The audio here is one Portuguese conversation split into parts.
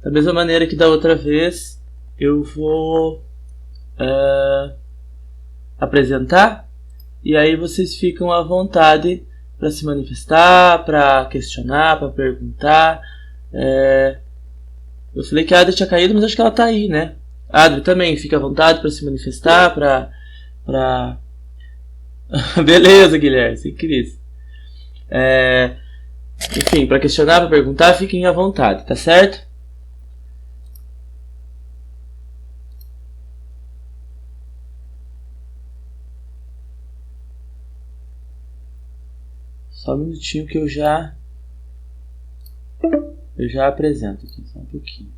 Da mesma maneira que da outra vez, eu vou apresentar, e aí vocês ficam à vontade para se manifestar, para questionar, para perguntar. Eu falei que a Adri tinha caído, mas acho que ela tá aí, né? Adri também, fica à vontade para se manifestar, para... Beleza, Guilherme, sem crise. Enfim, para questionar, para perguntar, fiquem à vontade, tá certo? Só um minutinho que eu já apresento aqui, só um pouquinho.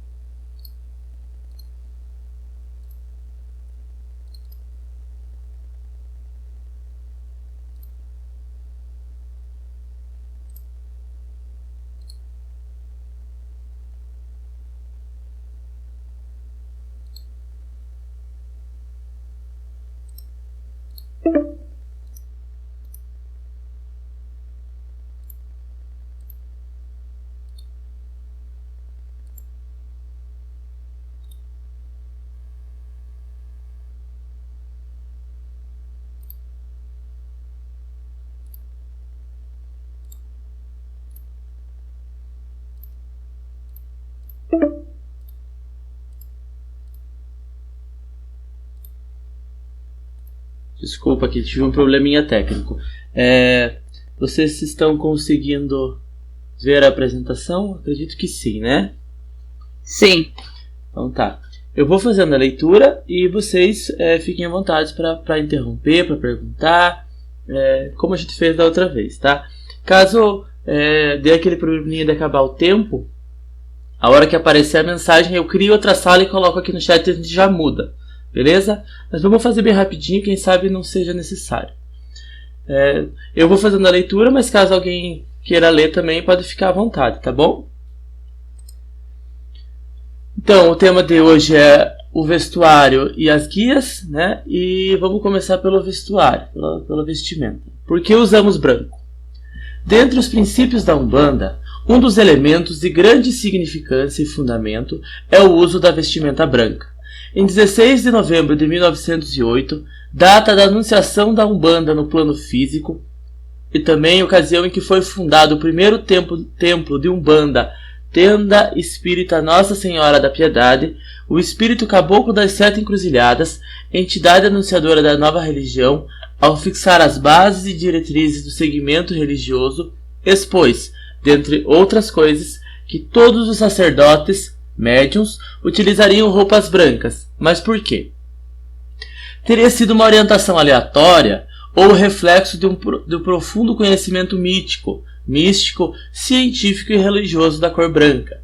Desculpa aqui, tive um probleminha técnico. Vocês estão conseguindo ver a apresentação? Acredito que sim, né? Sim. Então tá. Eu vou fazendo a leitura e vocês fiquem à vontade para interromper, para perguntar, como a gente fez da outra vez, tá? Caso dê aquele probleminha de acabar o tempo, a hora que aparecer a mensagem eu crio outra sala e coloco aqui no chat e a gente já muda. Beleza? Mas vamos fazer bem rapidinho, quem sabe não seja necessário. Eu vou fazendo a leitura, mas caso alguém queira ler também, pode ficar à vontade, tá bom? Então, o tema de hoje é o vestuário e as guias, né? E vamos começar pelo vestuário, pela vestimenta. Por que usamos branco? Dentre os princípios da Umbanda, um dos elementos de grande significância e fundamento é o uso da vestimenta branca. Em 16 de novembro de 1908, data da anunciação da Umbanda no plano físico, e também ocasião em que foi fundado o primeiro templo de Umbanda, Tenda Espírita Nossa Senhora da Piedade, o espírito caboclo das Sete Encruzilhadas, entidade anunciadora da nova religião, ao fixar as bases e diretrizes do segmento religioso, expôs, dentre outras coisas, que todos os sacerdotes, médiuns, utilizariam roupas brancas. Mas por quê? Teria sido uma orientação aleatória ou reflexo do profundo conhecimento místico, científico e religioso da cor branca.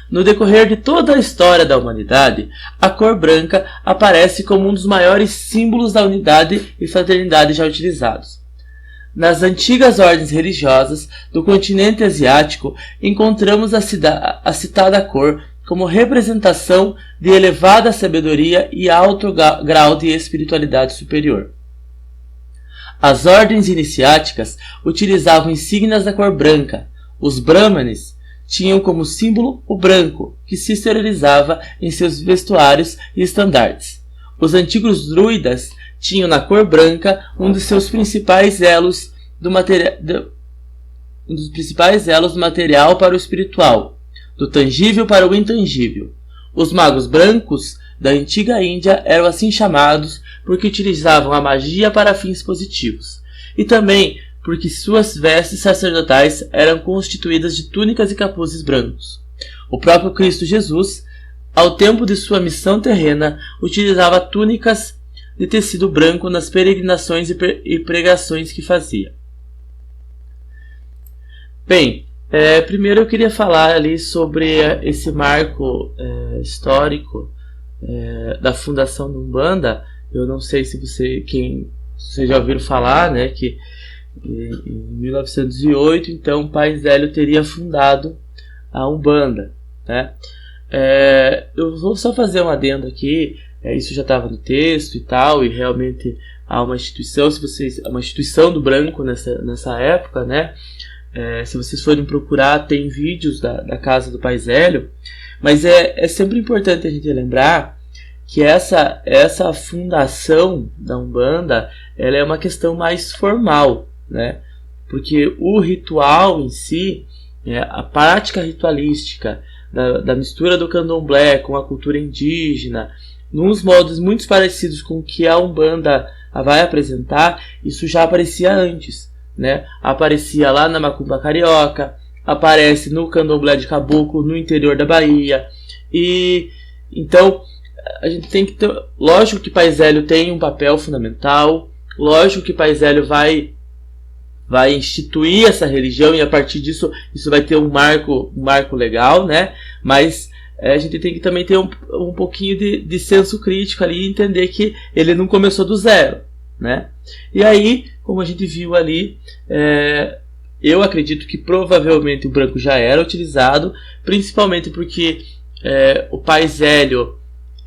No decorrer de toda a história da humanidade, a cor branca aparece como um dos maiores símbolos da unidade e fraternidade já utilizados. Nas antigas ordens religiosas do continente asiático, encontramos a citada cor como representação de elevada sabedoria e alto grau de espiritualidade superior. As ordens iniciáticas utilizavam insígnias da cor branca. Os brahmanes tinham como símbolo o branco, que se exteriorizava em seus vestuários e estandartes. Os antigos druidas tinham na cor branca um dos seus principais elos do material para o espiritual, do tangível para o intangível. Os magos brancos da antiga Índia eram assim chamados porque utilizavam a magia para fins positivos, e também porque suas vestes sacerdotais eram constituídas de túnicas e capuzes brancos. O próprio Cristo Jesus, ao tempo de sua missão terrena, utilizava túnicas de tecido branco nas peregrinações e pregações que fazia. Bem, primeiro eu queria falar ali sobre esse marco histórico da fundação da Umbanda. Eu não sei se vocês já ouviram falar, né, que em 1908, então, o Pai Zélio teria fundado a Umbanda, né? Eu vou só fazer um adendo aqui. Isso já estava no texto e tal, e realmente há uma instituição, uma instituição do branco nessa época, né? Se vocês forem procurar, tem vídeos da casa do Pai Zélio, Mas é sempre importante a gente lembrar que essa fundação da Umbanda, ela é uma questão mais formal, né? Porque o ritual em si, a prática ritualística da mistura do candomblé com a cultura indígena, nos modos muito parecidos com o que a Umbanda vai apresentar, isso já aparecia antes, né? Aparecia lá na Macumba Carioca, aparece no candomblé de caboclo no interior da Bahia. E então a gente tem que ter, lógico que Pai Zélio tem um papel fundamental, lógico que Pai Zélio vai instituir essa religião, e a partir disso isso vai ter um marco legal, né? Mas a gente tem que também ter um pouquinho de senso crítico ali e entender que ele não começou do zero, né? E aí, como a gente viu ali, eu acredito que provavelmente o branco já era utilizado, principalmente porque o Pai Zélio,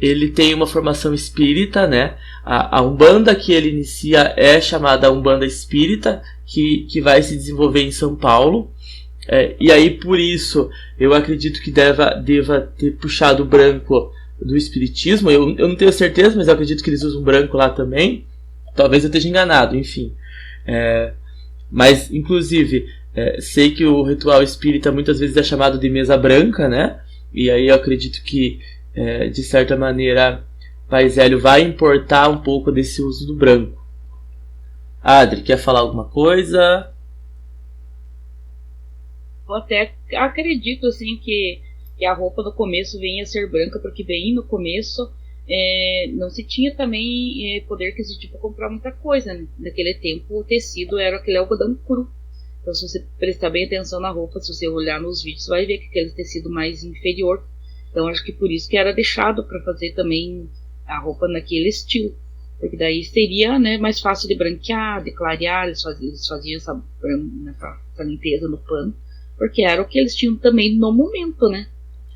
ele tem uma formação espírita, né? A Umbanda que ele inicia é chamada Umbanda Espírita, que vai se desenvolver em São Paulo. E aí, por isso, eu acredito que deva ter puxado o branco do Espiritismo. Eu não tenho certeza, mas eu acredito que eles usam branco lá também. Talvez eu esteja enganado, enfim. Mas, inclusive, sei que o ritual espírita muitas vezes é chamado de mesa branca, né? E aí eu acredito que, de certa maneira, Pai Zélio vai importar um pouco desse uso do branco. Adri, quer falar alguma coisa? Eu até acredito assim que a roupa do começo venha a ser branca, porque bem no começo não se tinha também poder aquisitivo para comprar muita coisa, né? Naquele tempo o tecido era aquele algodão cru. Então, se você prestar bem atenção na roupa, se você olhar nos vídeos, você vai ver que aquele tecido mais inferior. Então, acho que por isso que era deixado para fazer também a roupa naquele estilo. Porque daí seria, né, mais fácil de branquear, de clarear, eles faziam essa limpeza no pano. Porque era o que eles tinham também no momento, né,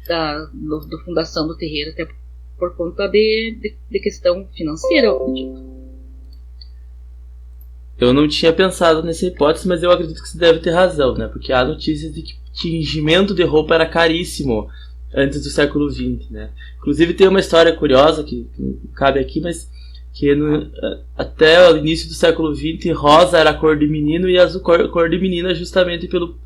da fundação do terreiro, até por conta de questão financeira, eu acredito. Eu não tinha pensado nessa hipótese, mas eu acredito que você deve ter razão, né? Porque há notícias de que tingimento de roupa era caríssimo antes do século XX, né? Inclusive tem uma história curiosa que não cabe aqui, mas que até o início do século XX, rosa era a cor de menino e azul cor de menina, justamente pelo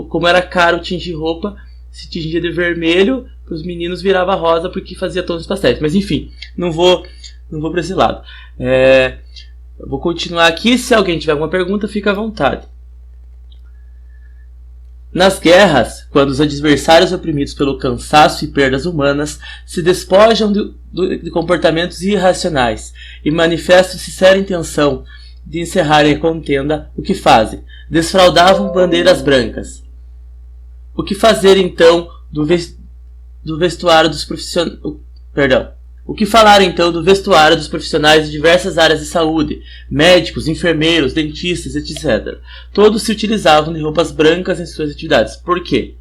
como era caro tingir roupa. Se tingia de vermelho, para os meninos virava rosa porque fazia tons pastéis. Mas enfim, não vou para esse lado. Eu vou continuar aqui. Se alguém tiver alguma pergunta, fica à vontade. Nas guerras, quando os adversários oprimidos pelo cansaço e perdas humanas se despojam de comportamentos irracionais e manifestam sincera intenção de encerrarem a contenda, o que fazem? Desfraldavam bandeiras brancas. O que fazer então do vestuário dos profissionais? O que falar então do vestuário dos profissionais de diversas áreas de saúde, médicos, enfermeiros, dentistas, etc. Todos se utilizavam de roupas brancas em suas atividades. Por quê?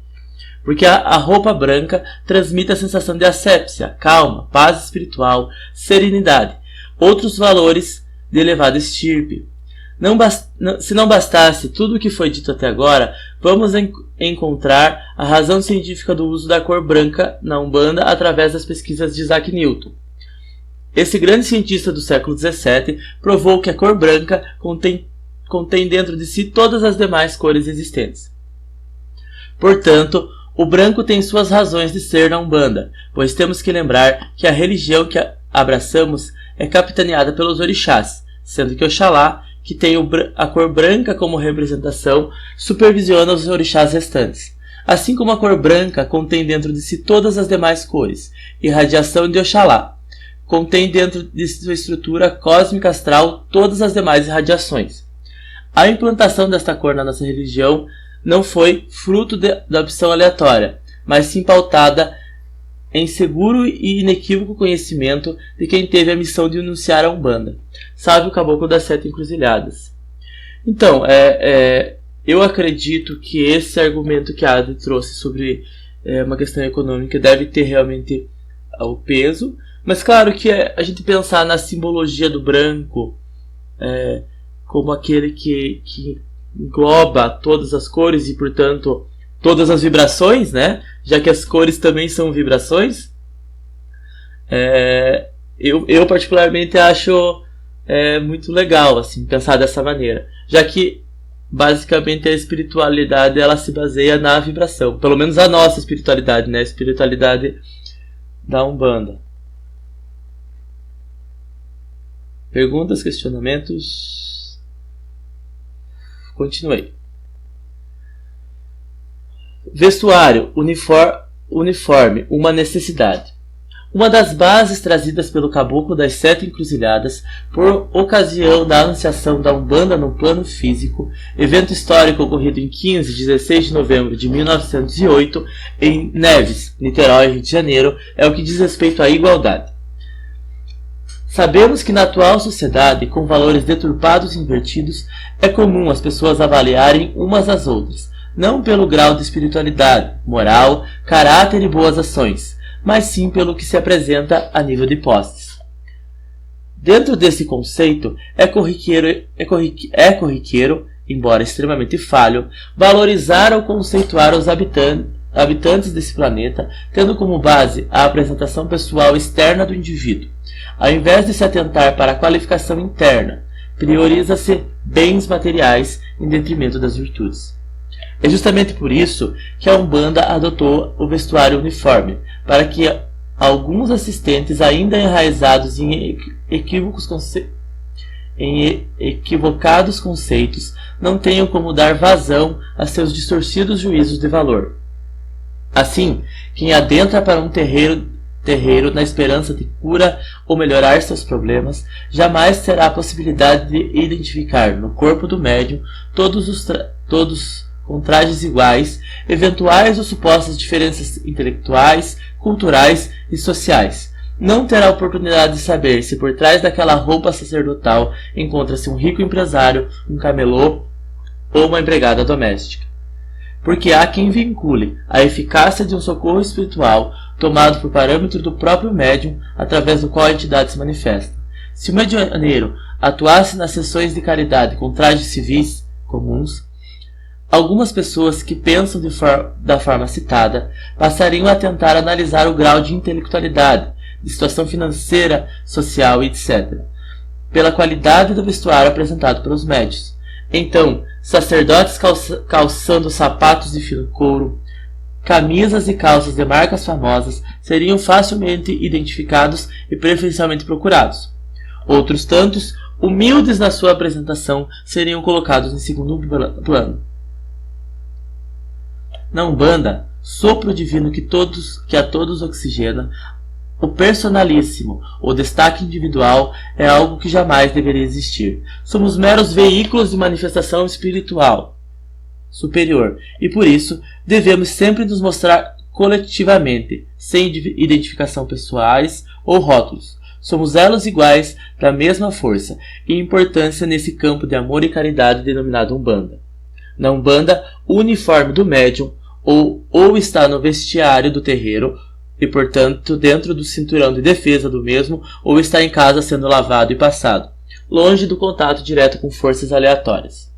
Porque a roupa branca transmite a sensação de assépsia, calma, paz espiritual, serenidade, outros valores de elevada estirpe. Se não bastasse tudo o que foi dito até agora, vamos encontrar a razão científica do uso da cor branca na Umbanda através das pesquisas de Isaac Newton. Esse grande cientista do século XVII provou que a cor branca contém dentro de si todas as demais cores existentes. Portanto, o branco tem suas razões de ser na Umbanda, pois temos que lembrar que a religião que abraçamos é capitaneada pelos orixás, sendo que Oxalá, que tem a cor branca como representação, supervisiona os orixás restantes. Assim como a cor branca contém dentro de si todas as demais cores, e radiação de Oxalá contém dentro de sua estrutura cósmica astral todas as demais irradiações. A implantação desta cor na nossa religião não foi fruto da opção aleatória, mas sim pautada em seguro e inequívoco conhecimento de quem teve a missão de anunciar a Umbanda. Salve o Caboclo das Sete Encruzilhadas. Então, eu acredito que esse argumento que a Adri trouxe sobre uma questão econômica deve ter realmente o peso, mas claro que a gente pensar na simbologia do branco como aquele que engloba todas as cores e, portanto, todas as vibrações, né? Já que as cores também são vibrações. Eu particularmente acho muito legal assim, pensar dessa maneira, já que basicamente a espiritualidade ela se baseia na vibração, pelo menos a nossa espiritualidade, né? A espiritualidade da Umbanda. Perguntas, questionamentos? Continuei. Vestuário, uniforme, uma necessidade. Uma das bases trazidas pelo Caboclo das Sete Encruzilhadas por ocasião da anunciação da Umbanda no plano físico, evento histórico ocorrido em 15 e 16 de novembro de 1908 em Neves, Niterói, Rio de Janeiro, é o que diz respeito à igualdade. Sabemos que na atual sociedade, com valores deturpados e invertidos, é comum as pessoas avaliarem umas às outras, não pelo grau de espiritualidade, moral, caráter e boas ações, mas sim pelo que se apresenta a nível de posses. Dentro desse conceito, é corriqueiro, embora extremamente falho, valorizar ou conceituar os habitantes desse planeta, tendo como base a apresentação pessoal externa do indivíduo. Ao invés de se atentar para a qualificação interna, prioriza-se bens materiais em detrimento das virtudes. É justamente por isso que a Umbanda adotou o vestuário uniforme, para que alguns assistentes ainda enraizados em equivocados conceitos não tenham como dar vazão a seus distorcidos juízos de valor. Assim, quem adentra para um terreiro na esperança de cura ou melhorar seus problemas, jamais terá a possibilidade de identificar no corpo do médium todos com trajes iguais, eventuais ou supostas diferenças intelectuais, culturais e sociais. Não terá a oportunidade de saber se por trás daquela roupa sacerdotal encontra-se um rico empresário, um camelô ou uma empregada doméstica. Porque há quem vincule a eficácia de um socorro espiritual tomado por parâmetro do próprio médium, através do qual a entidade se manifesta. Se o medianeiro atuasse nas sessões de caridade com trajes civis comuns, algumas pessoas que pensam da forma citada passariam a tentar analisar o grau de intelectualidade, de situação financeira, social e etc., pela qualidade do vestuário apresentado pelos médios. Então, sacerdotes calçando sapatos de fino couro, camisas e calças de marcas famosas seriam facilmente identificados e preferencialmente procurados. Outros tantos, humildes na sua apresentação, seriam colocados em segundo plano. Na Umbanda, sopro divino que a todos oxigena, o personalíssimo, o destaque individual é algo que jamais deveria existir. Somos meros veículos de manifestação espiritual superior e por isso devemos sempre nos mostrar coletivamente, sem identificação pessoais ou rótulos. Somos elos iguais da mesma força e importância nesse campo de amor e caridade denominado Umbanda. Na Umbanda, o uniforme do médium ou está no vestiário do terreiro e, portanto, dentro do cinturão de defesa do mesmo, ou está em casa sendo lavado e passado, longe do contato direto com forças aleatórias.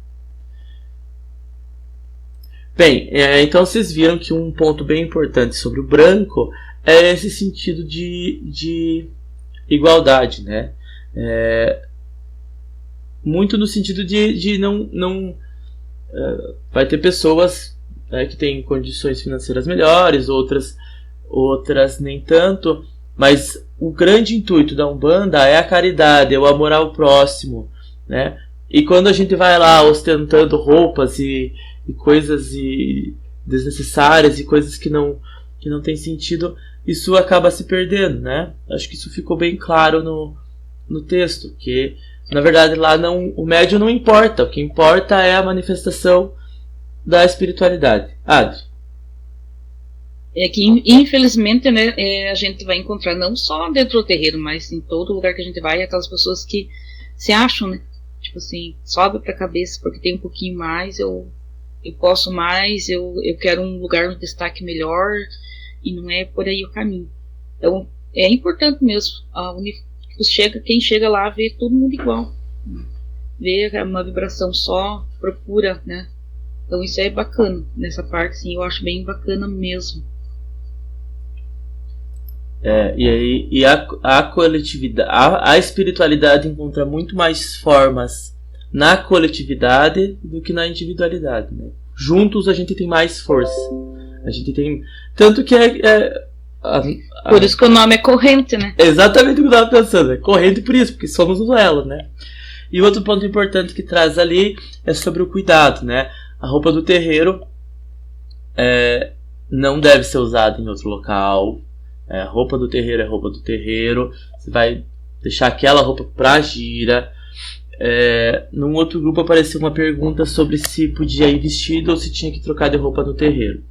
Bem, então vocês viram que um ponto bem importante sobre o branco é esse sentido de igualdade, né? Muito no sentido de não vai ter pessoas que têm condições financeiras melhores, outras nem tanto, mas o grande intuito da Umbanda é a caridade, é o amor ao próximo, né? E quando a gente vai lá ostentando roupas e coisas desnecessárias e coisas que não tem sentido, isso acaba se perdendo, né? Acho que isso ficou bem claro no texto, que na verdade lá o médium não importa, o que importa é a manifestação da espiritualidade. Adri? É que, infelizmente, né, a gente vai encontrar não só dentro do terreiro, mas em todo lugar que a gente vai, aquelas pessoas que se acham, né? Tipo assim, sobe pra cabeça porque tem um pouquinho mais, eu posso mais, eu quero um lugar, um destaque melhor, e não é por aí o caminho. Então, é importante mesmo. Quem chega lá vê todo mundo igual. Vê uma vibração só, procura, né? Então isso é bacana, nessa parte sim, eu acho bem bacana mesmo. A coletividade, a espiritualidade encontra muito mais formas na coletividade do que na individualidade, né? Juntos a gente tem mais força. A gente tem. Tanto que por isso que o nome é corrente, né? Exatamente o que eu estava pensando. É corrente por isso, porque somos um elo, né? E outro ponto importante que traz ali é sobre o cuidado, né? A roupa do terreiro não deve ser usada em outro local. A roupa do terreiro é roupa do terreiro. Você vai deixar aquela roupa pra gira. Num outro grupo apareceu uma pergunta sobre se podia ir vestido ou se tinha que trocar de roupa no terreiro.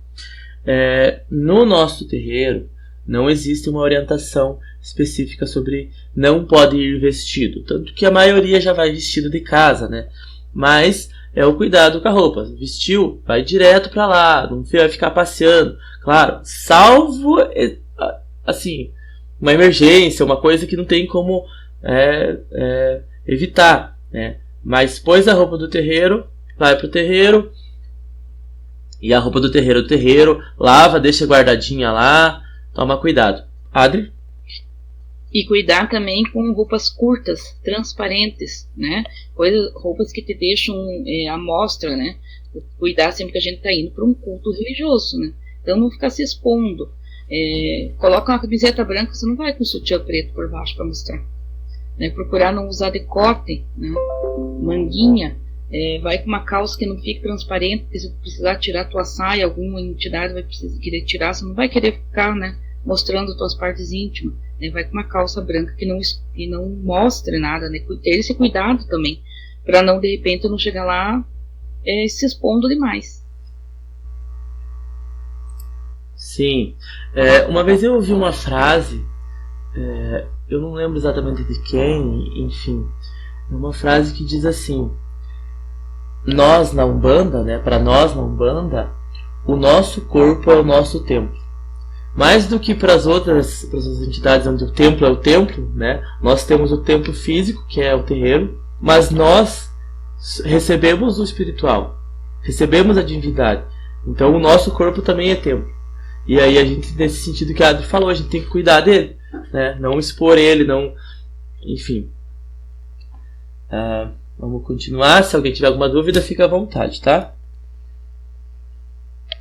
No nosso terreiro não existe uma orientação específica sobre não pode ir vestido, tanto que a maioria já vai vestido de casa, né? Mas é o cuidado com a roupa. Vestiu, vai direto pra lá, não vai ficar passeando. Claro, salvo assim, uma emergência, uma coisa que não tem como evitar, né? Mas pôs a roupa do terreiro, vai pro terreiro, e a roupa do terreiro, lava, deixa guardadinha lá, toma cuidado. Adri? E cuidar também com roupas curtas, transparentes, né? Roupas que te deixam à mostra, né? Cuidar sempre que a gente está indo para um culto religioso, né? Então não ficar se expondo. Coloca uma camiseta branca, você não vai com sutiã preto por baixo para mostrar. Né? Procurar não usar decote, né? Manguinha. Vai com uma calça que não fique transparente, porque se precisar tirar tua saia, alguma entidade vai querer tirar, você não vai querer ficar, né, mostrando tuas partes íntimas, né? Vai com uma calça branca que não mostre nada, né? Ter esse cuidado também, para não, de repente, não chegar lá se expondo demais. Sim. Uma vez eu ouvi uma frase, eu não lembro exatamente de quem, enfim, uma frase que diz assim: nós na Umbanda, né, para nós na Umbanda, o nosso corpo é o nosso templo. Mais do que para as outras entidades onde o templo é o templo, né, nós temos o templo físico, que é o terreiro, mas nós recebemos o espiritual, recebemos a divindade. Então o nosso corpo também é templo. E aí a gente, nesse sentido que a Adri falou, a gente tem que cuidar dele, né, não expor ele, não, enfim. Vamos continuar. Se alguém tiver alguma dúvida, fica à vontade, tá?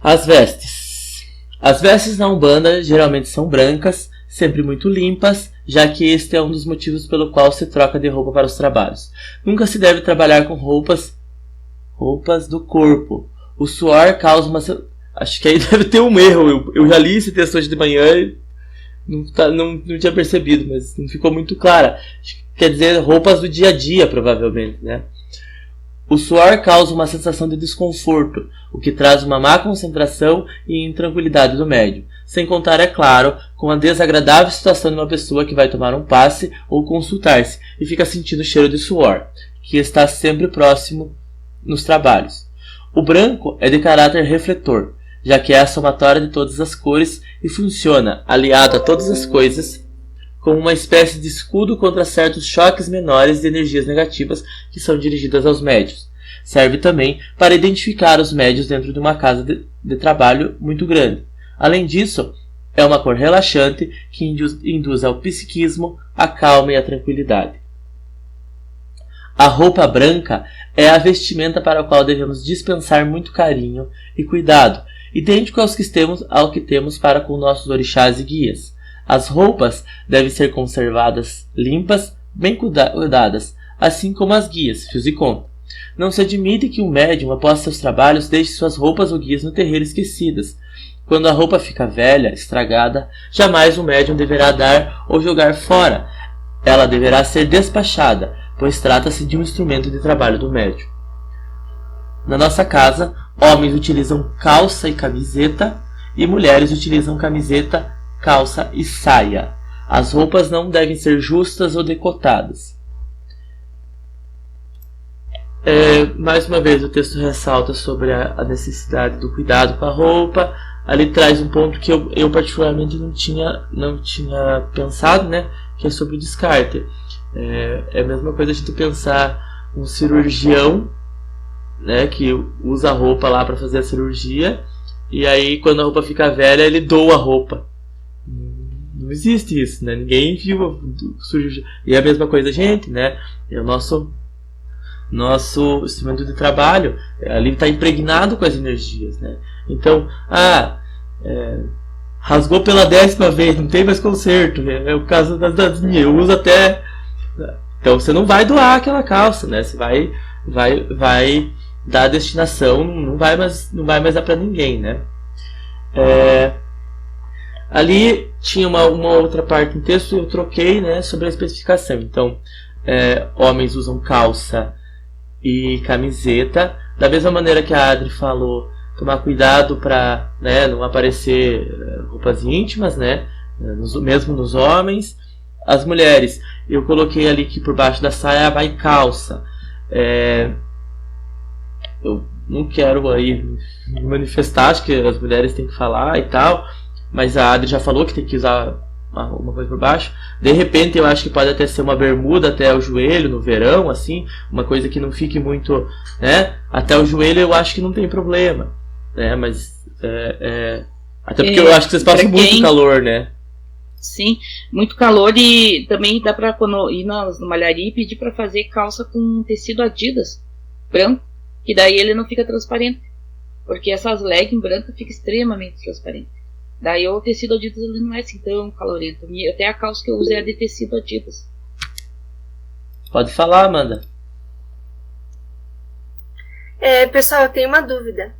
As vestes. As vestes na Umbanda geralmente são brancas, sempre muito limpas, já que este é um dos motivos pelo qual se troca de roupa para os trabalhos. Nunca se deve trabalhar com roupas do corpo. O suor causa uma... Acho que aí deve ter um erro. Eu já li esse texto hoje de manhã e não tinha percebido, mas não ficou muito clara. Quer dizer, roupas do dia a dia, provavelmente, né? O suor causa uma sensação de desconforto, o que traz uma má concentração e intranquilidade do médium. Sem contar, é claro, com a desagradável situação de uma pessoa que vai tomar um passe ou consultar-se e fica sentindo o cheiro de suor, que está sempre próximo nos trabalhos. O branco é de caráter refletor, já que é a somatória de todas as cores e funciona, aliado a todas as coisas, como uma espécie de escudo contra certos choques menores de energias negativas que são dirigidas aos médios. Serve também para identificar os médios dentro de uma casa de trabalho muito grande. Além disso, é uma cor relaxante que induz ao psiquismo, a calma e a tranquilidade. A roupa branca é a vestimenta para a qual devemos dispensar muito carinho e cuidado, idêntico ao que temos para com nossos orixás e guias. As roupas devem ser conservadas limpas, bem cuidadas, assim como as guias, fios e conta. Não se admite que um médium, após seus trabalhos, deixe suas roupas ou guias no terreiro esquecidas. Quando a roupa fica velha, estragada, jamais o médium deverá dar ou jogar fora. Ela deverá ser despachada, pois trata-se de um instrumento de trabalho do médium. Na nossa casa, homens utilizam calça e camiseta, e mulheres utilizam camiseta, calça e saia. As roupas não devem ser justas ou decotadas. Mais uma vez o texto ressalta sobre a necessidade do cuidado com a roupa. Ali traz um ponto que eu particularmente não tinha pensado, né? Que é sobre o descarte. É a mesma coisa a gente pensar um cirurgião né, que usa a roupa lá para fazer a cirurgia, e aí quando a roupa fica velha ele doa a roupa. Não existe isso, né? Ninguém viu a cirurgia. E é a mesma coisa, gente, né? É o nosso instrumento de trabalho, ali está impregnado com as energias, né? Então, rasgou pela 10ª vez, não tem mais conserto, né? É o caso das minhas, eu uso até. Então você não vai doar aquela calça, né? Você vai dar a destinação, não vai mais dar para ninguém, né? Ali tinha uma outra parte no texto, eu troquei, né, sobre a especificação. Então, homens usam calça e camiseta, da mesma maneira que a Adri falou, tomar cuidado para, né, não aparecer roupas íntimas, né, mesmo nos homens. As mulheres, eu coloquei ali que por baixo da saia vai calça. Eu não quero aí me manifestar, acho que as mulheres têm que falar e tal, mas a Adri já falou que tem que usar uma coisa por baixo. De repente eu acho que pode até ser uma bermuda até o joelho no verão, assim, uma coisa que não fique muito, né, até o joelho eu acho que não tem problema, né, mas até porque eu acho que vocês passam muito calor, né. Sim, muito calor, e também dá pra quando ir na malharia e pedir pra fazer calça com tecido Adidas branco, que daí ele não fica transparente, porque essas leggings brancas ficam extremamente transparentes. Daí o tecido Adidas ele não é assim tão calorento. Até a calça que eu uso é de tecido Adidas. Pode falar, Amanda. Pessoal, eu tenho uma dúvida.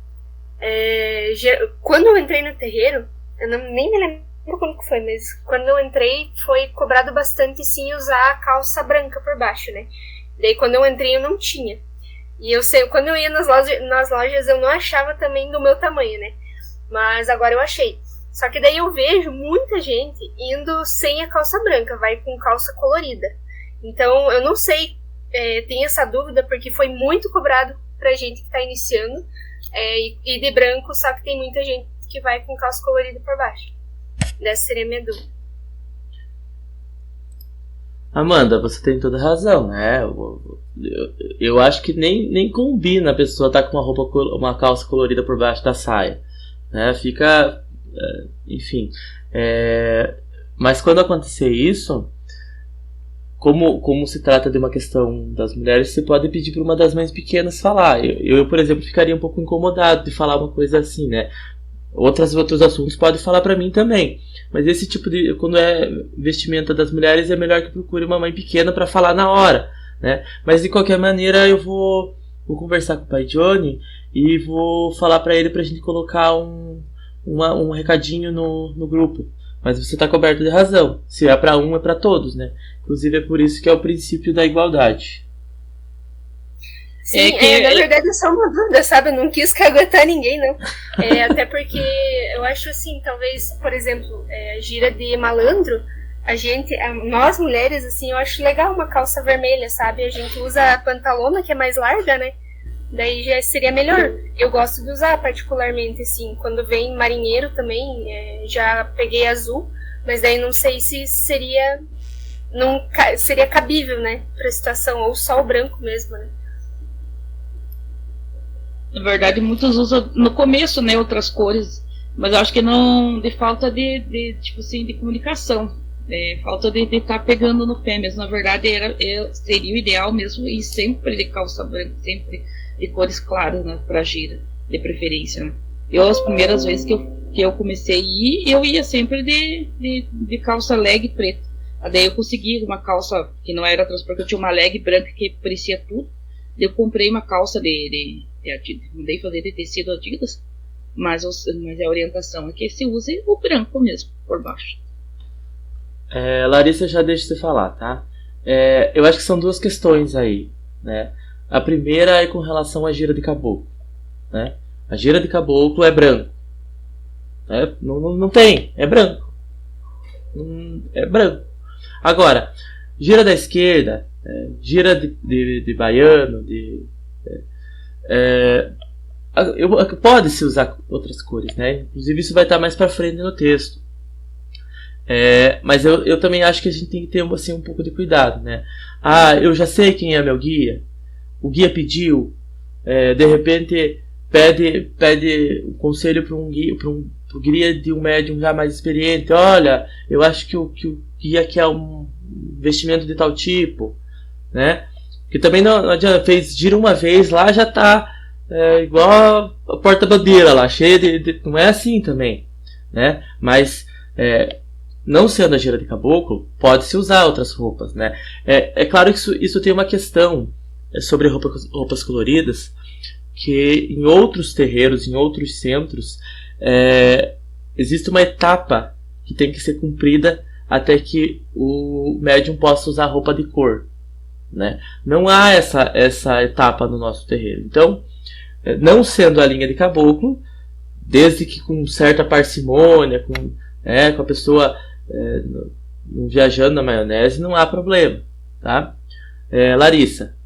Quando eu entrei no terreiro, eu nem me lembro quando que foi, mas quando eu entrei foi cobrado bastante sim usar a calça branca por baixo, né? Daí quando eu entrei eu não tinha. E eu sei, quando eu ia nas lojas eu não achava também do meu tamanho, né? Mas agora eu achei. Só que daí eu vejo muita gente indo sem a calça branca, vai com calça colorida. Então eu não sei, tenho essa dúvida porque foi muito cobrado pra gente que tá iniciando, e de branco, só que tem muita gente que vai com calça colorida por baixo. Dessa seria a minha dúvida. Amanda, você tem toda razão, né? Eu acho que nem combina a pessoa estar com uma calça colorida por baixo da saia, né? Fica, enfim. Mas quando acontecer isso, como se trata de uma questão das mulheres, você pode pedir para uma das mães pequenas falar. Eu, por exemplo, ficaria um pouco incomodado de falar uma coisa assim, né? Outros assuntos pode falar para mim também, mas esse tipo de, quando é vestimenta das mulheres, é melhor que procure uma mãe pequena para falar na hora, né? Mas de qualquer maneira eu vou conversar com o pai Johnny e vou falar para ele pra gente colocar um recadinho no grupo. Mas você tá coberto de razão, se é para um é para todos, né? Inclusive é por isso que é o princípio da igualdade. Sim, na verdade é só uma dúvida, sabe? Eu não quis caguetar ninguém, não. Até porque eu acho assim, talvez, por exemplo, gira de malandro, nós mulheres, assim, eu acho legal uma calça vermelha, sabe? A gente usa a pantalona, que é mais larga, né? Daí já seria melhor. Eu gosto de usar particularmente, assim, quando vem marinheiro também, já peguei azul, mas daí não sei se seria cabível, né? Pra situação, ou só o branco mesmo, né? Na verdade, muitos usam no começo, né, outras cores, mas eu acho que não, de falta de tipo assim, de comunicação, falta de estar pegando no pé mesmo. Na verdade, seria o ideal mesmo ir sempre de calça branca, sempre de cores claras, né, pra gira, de preferência, né. As primeiras vezes que eu comecei a ir, eu ia sempre de calça leg preta. Daí eu consegui uma calça que não era transparente, porque eu tinha uma leg branca que parecia tudo. Eu comprei uma calça de Adidas, mandei fazer de tecido Adidas, mas a orientação é que se use o branco mesmo, por baixo. Larissa, já deixa você falar, tá? Eu acho que são duas questões aí, né? A primeira é com relação à gira de caboclo, né? A gira de caboclo é branco, né? Não tem, é branco. É branco. Agora, gira da esquerda, gira de baiano, pode-se usar outras cores, né? Inclusive isso vai estar mais para frente no texto. Mas eu também acho que a gente tem que ter assim, um pouco de cuidado, né? Eu já sei quem é meu guia. O guia pediu, de repente pede um conselho para um guia de um médium já mais experiente. Olha, eu acho que o guia quer um investimento de tal tipo, né? Que também não adianta, gira uma vez lá, já tá igual a porta-bandeira lá, cheia de. Não é assim também, né? Mas não sendo a gira de caboclo, pode-se usar outras roupas, né? É claro que isso tem uma questão sobre roupas coloridas, que em outros terreiros, em outros centros, existe uma etapa que tem que ser cumprida até que o médium possa usar roupa de cor, né? Não há essa etapa no nosso terreiro. Então, não sendo a linha de caboclo, desde que com certa parcimônia, com a pessoa viajando na maionese, não há problema, tá? Larissa.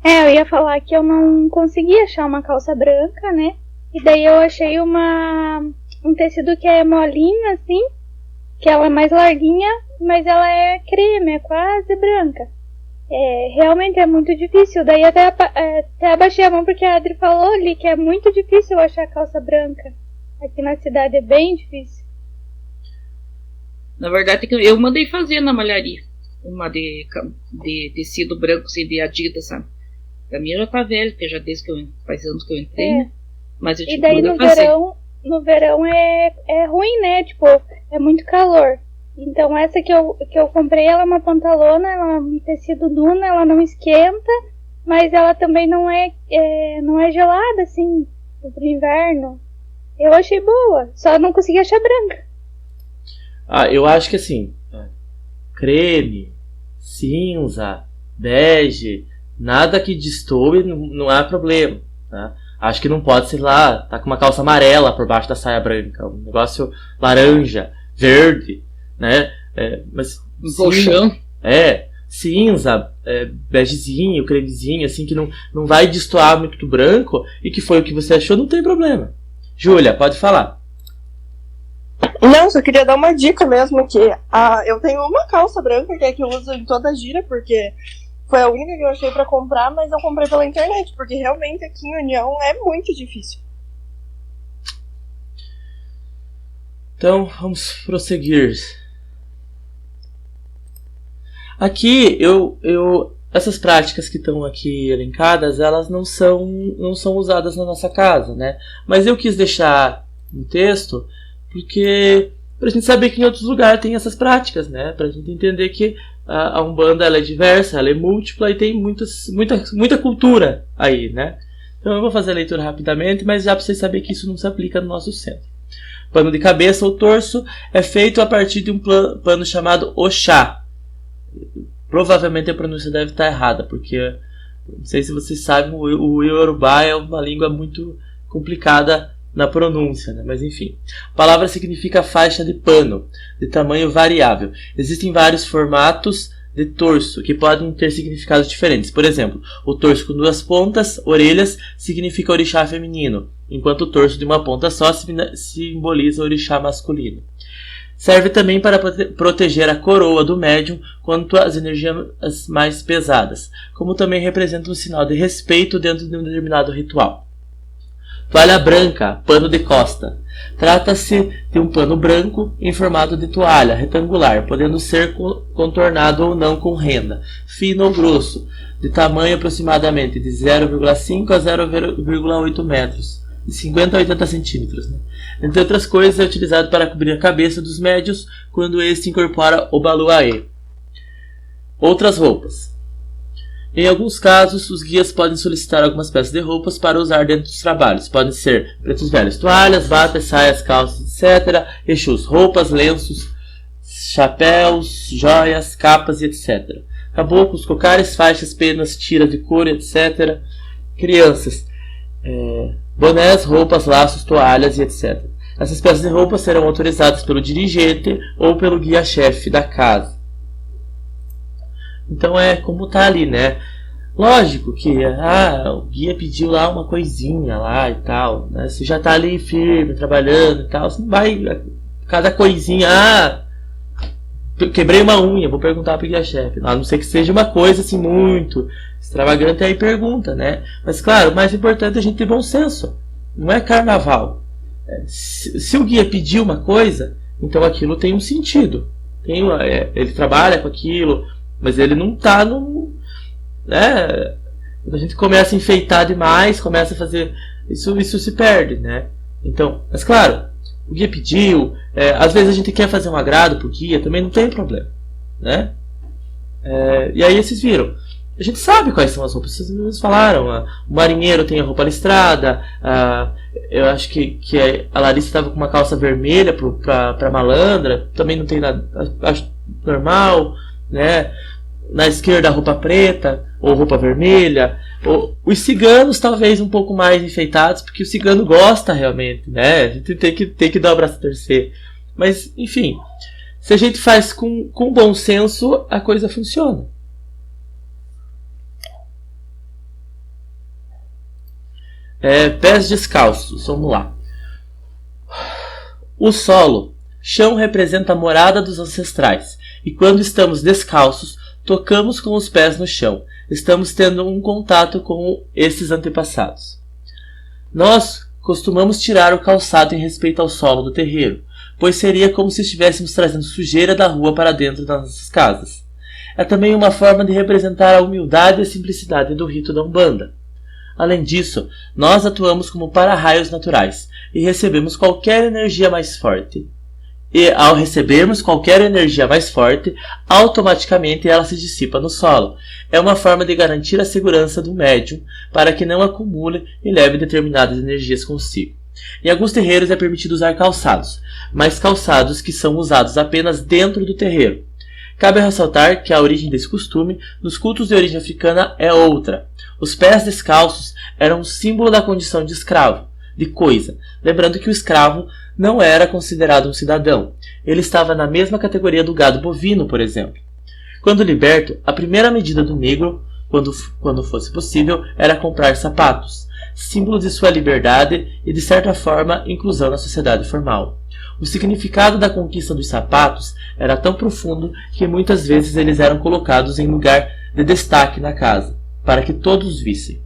Eu ia falar que eu não consegui achar uma calça branca, né? E daí eu achei um tecido que é molinho, assim, que ela é mais larguinha, mas ela é creme, é quase branca. Realmente é muito difícil. Daí até abaixei a mão porque a Adri falou ali que é muito difícil achar calça branca. Aqui na cidade é bem difícil. Na verdade, eu mandei fazer na malharia uma de tecido branco, assim, de Adidas, sabe? A minha já tá velha, porque já faz anos que eu entrei, né? Mas eu e daí no verão é ruim, né? Tipo, é muito calor. Então essa que eu comprei, ela é uma pantalona, ela é um tecido duna, ela não esquenta, mas ela também não é gelada, assim, pro inverno. Eu achei boa, só não consegui achar branca. Eu acho que assim, creme, cinza, bege, nada que destoe, não há problema, tá? Acho que não pode ser lá, tá com uma calça amarela por baixo da saia branca, um negócio laranja, verde, né? Mas colchão. Cinza, begezinho, cremezinho, assim, que não vai destoar muito do branco, e que foi o que você achou, não tem problema. Júlia, pode falar. Não, só queria dar uma dica mesmo, que eu tenho uma calça branca que é que eu uso em toda a gira, porque foi a única que eu achei pra comprar, mas eu comprei pela internet, porque realmente aqui em União é muito difícil. Então, vamos prosseguir. Aqui, essas práticas que estão aqui elencadas, elas não são usadas na nossa casa, né? Mas eu quis deixar no texto, porque pra gente saber que em outros lugares tem essas práticas, né? Pra gente entender que a Umbanda, ela é diversa, ela é múltipla e tem muita cultura aí, né? Então eu vou fazer a leitura rapidamente, mas já para vocês saberem que isso não se aplica no nosso centro. Pano de cabeça ou torso é feito a partir de um pano chamado Oxá. Provavelmente a pronúncia deve estar errada, porque não sei se vocês sabem, o Yorubá é uma língua muito complicada na pronúncia, né? Mas enfim. A palavra significa faixa de pano, de tamanho variável. Existem vários formatos de torso, que podem ter significados diferentes. Por exemplo, o torso com duas pontas, orelhas, significa orixá feminino, enquanto o torso de uma ponta só simboliza orixá masculino. Serve também para proteger a coroa do médium quanto às energias mais pesadas, como também representa um sinal de respeito dentro de um determinado ritual. Toalha branca, pano de costa. Trata-se de um pano branco em formato de toalha, retangular, podendo ser contornado ou não com renda, fino ou grosso, de tamanho aproximadamente de 0,5 a 0,8 metros, de 50 a 80 centímetros. Né? Entre outras coisas, é utilizado para cobrir a cabeça dos médios quando este incorpora o baluaê. Outras roupas. Em alguns casos, os guias podem solicitar algumas peças de roupas para usar dentro dos trabalhos. Podem ser pretos velhos, toalhas, batas, saias, calças, etc. Exus, roupas, lenços, chapéus, joias, capas e etc. Caboclos, cocares, faixas, penas, tiras de couro, etc. Crianças, bonés, roupas, laços, toalhas e etc. Essas peças de roupa serão autorizadas pelo dirigente ou pelo guia-chefe da casa. Então é como tá ali, né? Lógico que o guia pediu lá uma coisinha lá e tal, né? Você já tá ali firme, trabalhando e tal, você não vai cada coisinha, quebrei uma unha, vou perguntar pro guia-chefe. A não ser que seja uma coisa assim muito extravagante, aí pergunta, né? Mas claro, o mais importante é a gente ter bom senso. Não é carnaval. Se o guia pediu uma coisa, então aquilo tem um sentido. Ele trabalha com aquilo, mas ele não tá no... né? Quando a gente começa a enfeitar demais, começa a fazer... Isso se perde, né? Então, mas claro, o guia pediu, às vezes a gente quer fazer um agrado pro guia, também não tem problema, né? E aí vocês viram, a gente sabe quais são as roupas, vocês falaram, o marinheiro tem a roupa listrada, eu acho que a Larissa estava com uma calça vermelha pra malandra, também não tem nada, acho normal, né? Na esquerda a roupa preta ou roupa vermelha. Os ciganos talvez um pouco mais enfeitados, porque o cigano gosta realmente, né? A gente tem que dar o braço a torcer. Mas, enfim, se a gente faz com bom senso, a coisa funciona. Pés descalços, vamos lá. O solo, chão, representa a morada dos ancestrais. E quando estamos descalços, tocamos com os pés no chão. Estamos tendo um contato com esses antepassados. Nós costumamos tirar o calçado em respeito ao solo do terreiro, pois seria como se estivéssemos trazendo sujeira da rua para dentro das nossas casas. É também uma forma de representar a humildade e a simplicidade do rito da Umbanda. Além disso, nós atuamos como para-raios naturais e recebemos qualquer energia mais forte. E ao recebermos qualquer energia mais forte, automaticamente ela se dissipa no solo. É uma forma de garantir a segurança do médium para que não acumule e leve determinadas energias consigo. Em alguns terreiros é permitido usar calçados, mas calçados que são usados apenas dentro do terreiro. Cabe ressaltar que a origem desse costume nos cultos de origem africana é outra. Os pés descalços eram um símbolo da condição de escravo, de coisa, lembrando que o escravo não era considerado um cidadão. Ele estava na mesma categoria do gado bovino, por exemplo. Quando liberto, a primeira medida do negro, quando fosse possível, era comprar sapatos, símbolo de sua liberdade e, de certa forma, inclusão na sociedade formal. O significado da conquista dos sapatos era tão profundo que muitas vezes eles eram colocados em lugar de destaque na casa, para que todos vissem.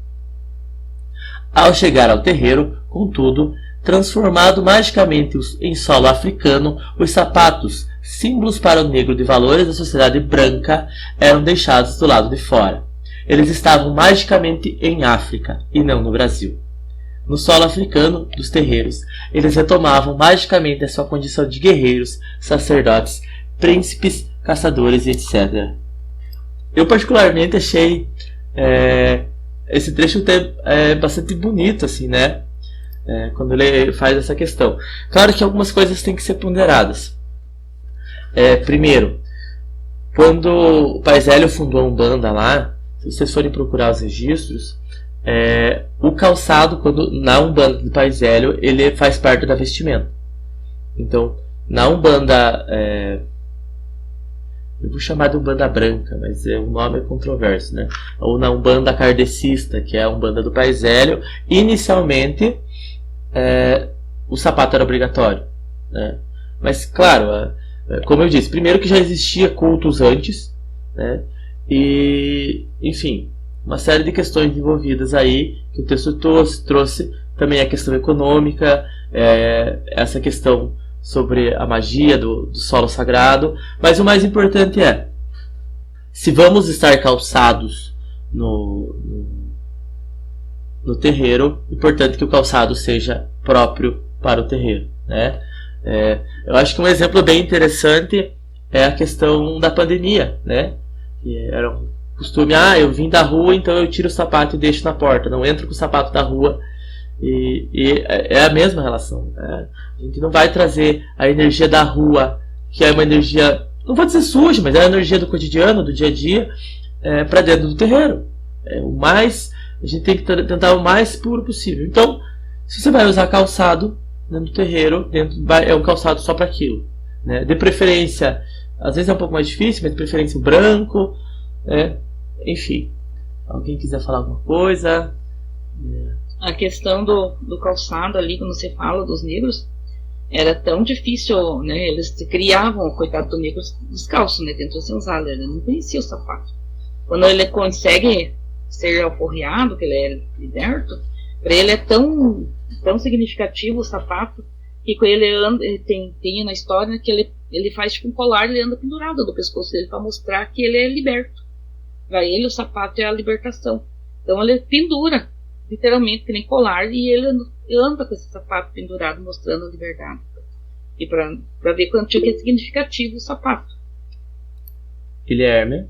Ao chegar ao terreiro, contudo, transformado magicamente em solo africano, os sapatos, símbolos para o negro de valores da sociedade branca, eram deixados do lado de fora. Eles estavam magicamente em África e não no Brasil. No solo africano dos terreiros, eles retomavam magicamente a sua condição de guerreiros, sacerdotes, príncipes, caçadores, etc. Eu particularmente achei esse trecho até bastante bonito, assim, né? Quando ele faz essa questão. Claro que algumas coisas têm que ser ponderadas. Primeiro, quando o Pai Zélio fundou a Umbanda lá, se vocês forem procurar os registros, o calçado, na Umbanda do Pai Zélio, ele faz parte da vestimenta. Então, na Umbanda, eu vou chamar de Umbanda branca, mas o nome é controverso, né? Ou na Umbanda kardecista, que é a Umbanda do Pai Zélio, inicialmente o sapato era obrigatório, né? Mas claro, como eu disse, primeiro que já existia cultos antes, né? E enfim, uma série de questões envolvidas aí que o texto trouxe também a questão econômica, essa questão sobre a magia do solo sagrado, mas o mais importante se vamos estar calçados no terreiro, importante que o calçado seja próprio para o terreiro, né? Eu acho que um exemplo bem interessante é a questão da pandemia, né? Que era um costume, eu vim da rua, então eu tiro o sapato e deixo na porta, não entro com o sapato da rua, e é a mesma relação, né? A gente não vai trazer a energia da rua, que é uma energia, não vou dizer suja, mas é a energia do cotidiano, do dia a dia, para dentro do terreiro. A gente tem que tentar o mais puro possível. Então, se você vai usar calçado dentro do terreiro, é um calçado só para aquilo, né? De preferência, às vezes é um pouco mais difícil, mas de preferência o branco, enfim. Alguém quiser falar alguma coisa? A questão do calçado ali, quando você fala dos negros, era tão difícil, né? Eles criavam o coitado do negro descalço, né? Dentro da senzala, ele não conhecia o sapato. Quando ele consegue ser alforriado, que ele é liberto, para ele é tão significativo o sapato, que com ele anda, tem na história que ele faz tipo um colar, ele anda pendurado do pescoço dele para mostrar que ele é liberto. Para ele o sapato é a libertação. Então ele pendura, literalmente, que nem colar, e ele anda com esse sapato pendurado, mostrando a liberdade. E para ver quanto que é significativo o sapato. Guilherme?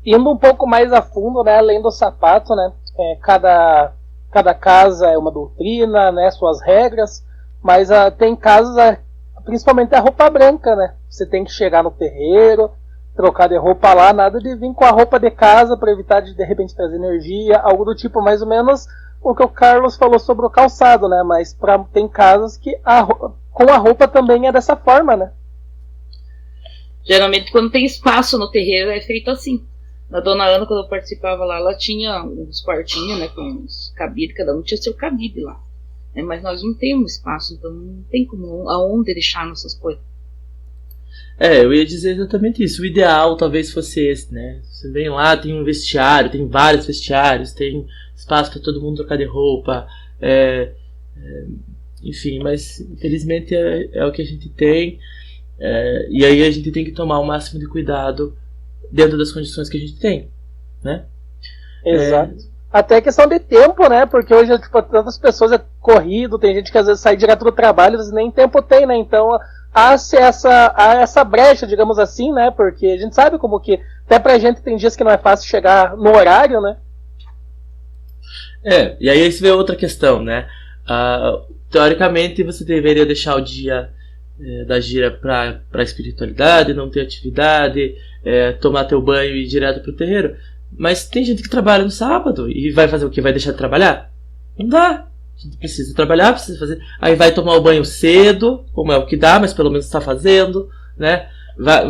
Indo um pouco mais a fundo, né, além do sapato, né, cada casa é uma doutrina, né, suas regras, mas tem casas, principalmente a roupa branca, né, você tem que chegar no terreiro, trocar de roupa lá, nada de vir com a roupa de casa para evitar de repente trazer energia, algo do tipo, mais ou menos o que o Carlos falou sobre o calçado, né, mas tem casas que com a roupa também é dessa forma, né. Geralmente quando tem espaço no terreiro é feito assim. Na Dona Ana, quando eu participava lá, ela tinha uns quartinhos, né, com uns cabides, cada um tinha seu cabide lá. Né, mas nós não temos espaço, então não tem como aonde deixar nossas coisas. Eu ia dizer exatamente isso. O ideal talvez fosse esse, né? Você vem lá, tem um vestiário, tem vários vestiários, tem espaço para todo mundo trocar de roupa, enfim, mas infelizmente é o que a gente tem. E aí a gente tem que tomar o máximo de cuidado dentro das condições que a gente tem, né? Exato. Até questão de tempo, né? Porque hoje, tipo, tantas pessoas é corrido, tem gente que às vezes sai direto do trabalho, às vezes nem tempo tem, né? Então há essa brecha, digamos assim, né? Porque a gente sabe como que até pra gente tem dias que não é fácil chegar no horário, né? E aí você vê outra questão, né? Teoricamente você deveria deixar o dia da gira para espiritualidade, não ter atividade, tomar teu banho e ir direto pro terreiro. Mas tem gente que trabalha no sábado e vai fazer o quê? Vai deixar de trabalhar? Não dá. A gente precisa trabalhar, precisa fazer. Aí vai tomar o banho cedo, como é o que dá, mas pelo menos está fazendo, né?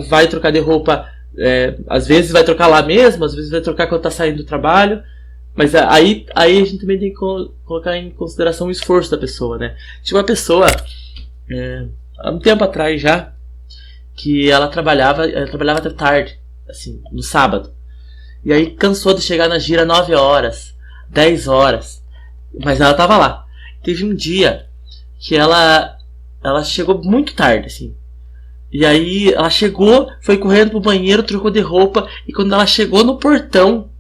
Vai trocar de roupa, às vezes vai trocar lá mesmo, às vezes vai trocar quando está saindo do trabalho. Mas aí a gente também tem que colocar em consideração o esforço da pessoa, né? Tinha uma pessoa há um tempo atrás já, que ela trabalhava até tarde, assim, no sábado. E aí cansou de chegar na gira 9 horas, 10 horas. Mas ela tava lá. Teve um dia que ela chegou muito tarde, assim. E aí ela chegou, foi correndo pro banheiro, trocou de roupa. E quando ela chegou no portão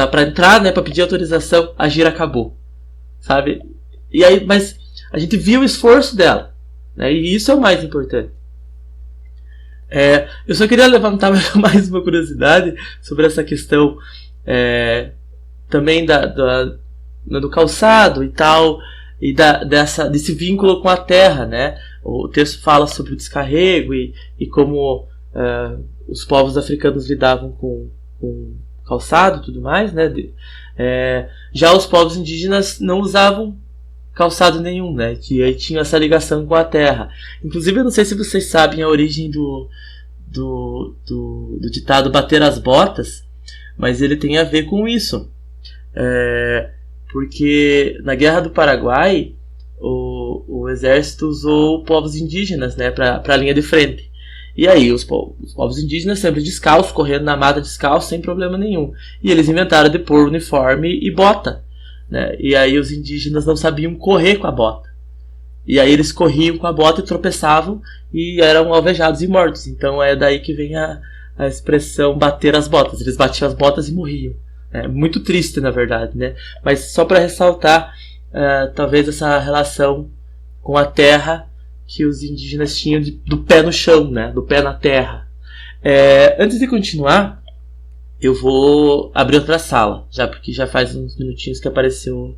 pra entrar, né, pra pedir autorização, a gira acabou. Sabe? E aí, mas a gente viu o esforço dela. Né? E isso é o mais importante. Eu só queria levantar mais uma curiosidade sobre essa questão também do calçado e tal, e desse vínculo com a terra, né? O texto fala sobre o descarrego e como os povos africanos lidavam com calçado e tudo mais, né? Já os povos indígenas não usavam calçado nenhum, né? Que aí tinha essa ligação com a terra. Inclusive, eu não sei se vocês sabem a origem do ditado bater as botas, mas ele tem a ver com isso. Porque na Guerra do Paraguai, o exército usou povos indígenas, né, para a linha de frente. E aí os povos indígenas sempre descalços, correndo na mata descalços, sem problema nenhum. E eles inventaram de pôr uniforme e bota. Né? E aí os indígenas não sabiam correr com a bota. E aí eles corriam com a bota e tropeçavam e eram alvejados e mortos. Então é daí que vem a expressão bater as botas. Eles batiam as botas e morriam. É muito triste, na verdade, né? Mas só para ressaltar talvez essa relação com a terra que os indígenas tinham do pé no chão, né? Do pé na terra. Antes de continuar, eu vou abrir outra sala, já porque já faz uns minutinhos que apareceu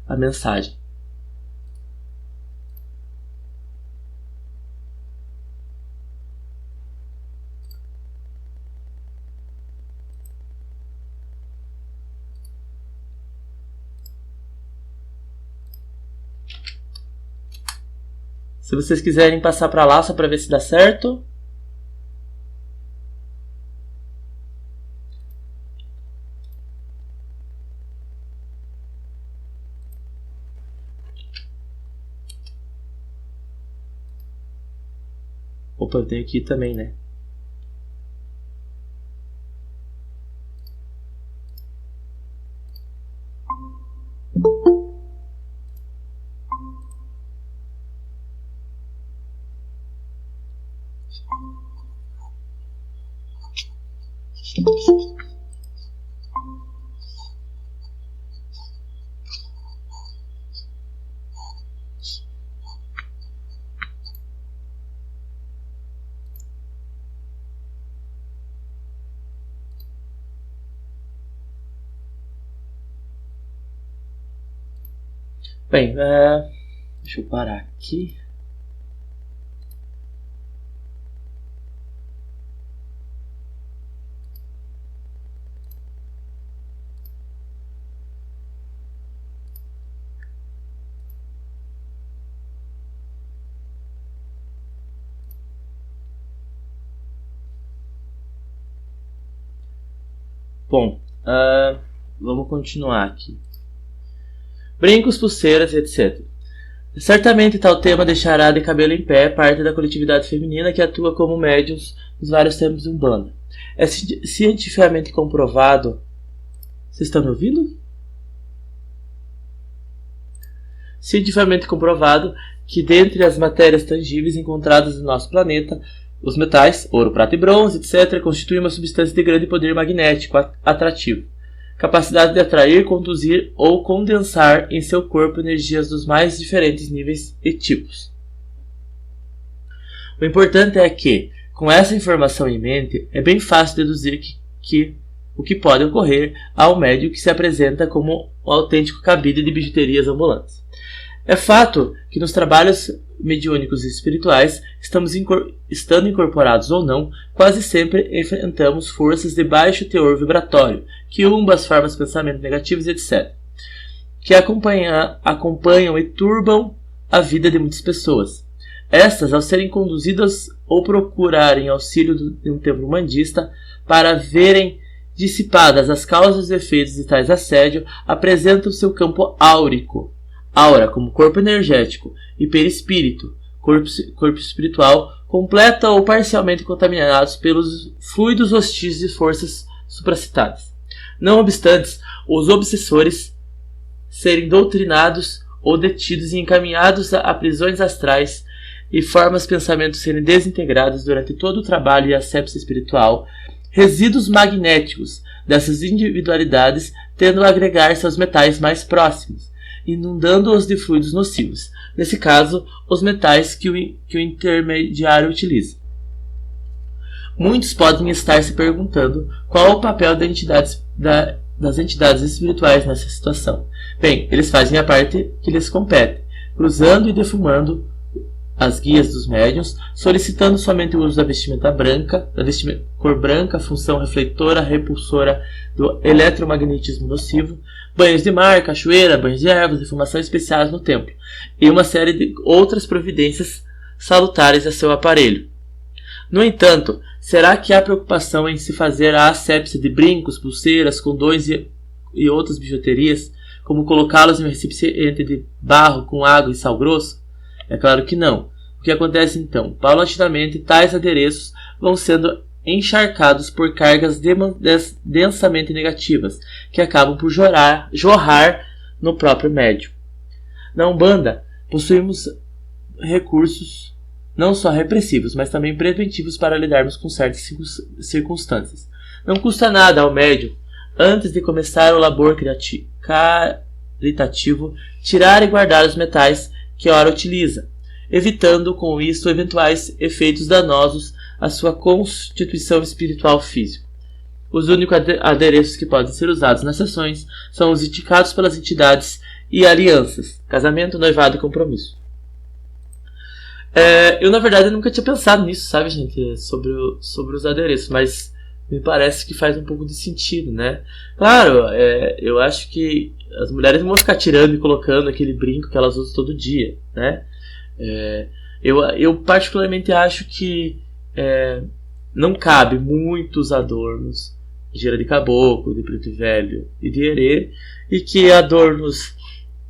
a mensagem. Se vocês quiserem passar para lá só para ver se dá certo. Opa, eu tenho aqui também, né? Bem, deixa eu parar aqui. Bom, vamos continuar aqui. Brincos, pulseiras, etc. Certamente tal tema deixará de cabelo em pé parte da coletividade feminina que atua como médiums nos vários tempos de Umbanda. É cientificamente comprovado... Vocês estão me ouvindo? Cientificamente comprovado que dentre as matérias tangíveis encontradas no nosso planeta, os metais, ouro, prata e bronze, etc., constituem uma substância de grande poder magnético atrativo. Capacidade de atrair, conduzir ou condensar em seu corpo energias dos mais diferentes níveis e tipos. O importante é que, com essa informação em mente, é bem fácil deduzir o que pode ocorrer ao médium que se apresenta como o autêntico cabide de bijuterias ambulantes. É fato que nos trabalhos mediúnicos e espirituais, estando incorporados ou não, quase sempre enfrentamos forças de baixo teor vibratório, que as formas de pensamento negativos, etc., que acompanham e turbam a vida de muitas pessoas. Estas, ao serem conduzidas ou procurarem auxílio de um templo umbandista para verem dissipadas as causas e efeitos de tais assédio, apresentam seu campo áurico, aura como corpo energético, e perispírito, corpo espiritual, completa ou parcialmente contaminados pelos fluidos hostis de forças supracitadas. Não obstante, os obsessores serem doutrinados ou detidos e encaminhados a prisões astrais e formas de pensamento serem desintegradas durante todo o trabalho e asepsia espiritual, resíduos magnéticos dessas individualidades tendem a agregar-se aos metais mais próximos, inundando-os de fluidos nocivos, nesse caso, os metais que o intermediário utiliza. Muitos podem estar se perguntando qual o papel das entidades espirituais nessa situação. Bem, eles fazem a parte que lhes compete, cruzando e defumando as guias dos médiuns, solicitando somente o uso da vestimenta branca, cor branca, função refletora, repulsora do eletromagnetismo nocivo, banhos de mar, cachoeira, banhos de ervas, defumações especiais no templo, e uma série de outras providências salutares a seu aparelho. No entanto, será que há preocupação em se fazer a asepsia de brincos, pulseiras, condões e outras bijuterias, como colocá-los em um recipiente de barro com água e sal grosso? É claro que não. O que acontece então? Paulatinamente, tais adereços vão sendo encharcados por cargas densamente negativas, que acabam por jorrar no próprio médium. Na Umbanda, possuímos recursos não só repressivos, mas também preventivos para lidarmos com certas circunstâncias. Não custa nada ao médium, antes de começar o labor caritativo, tirar e guardar os metais que ora utiliza, evitando com isso eventuais efeitos danosos à sua constituição espiritual física. Os únicos adereços que podem ser usados nas sessões são os indicados pelas entidades e alianças, casamento, noivado e compromisso. Eu na verdade nunca tinha pensado nisso, sabe, gente, sobre os adereços, mas me parece que faz um pouco de sentido, né? Claro, eu acho que as mulheres não vão ficar tirando e colocando aquele brinco que elas usam todo dia, né? Eu particularmente acho que não cabe muitos adornos de gira de caboclo, de preto velho e de herê, e que adornos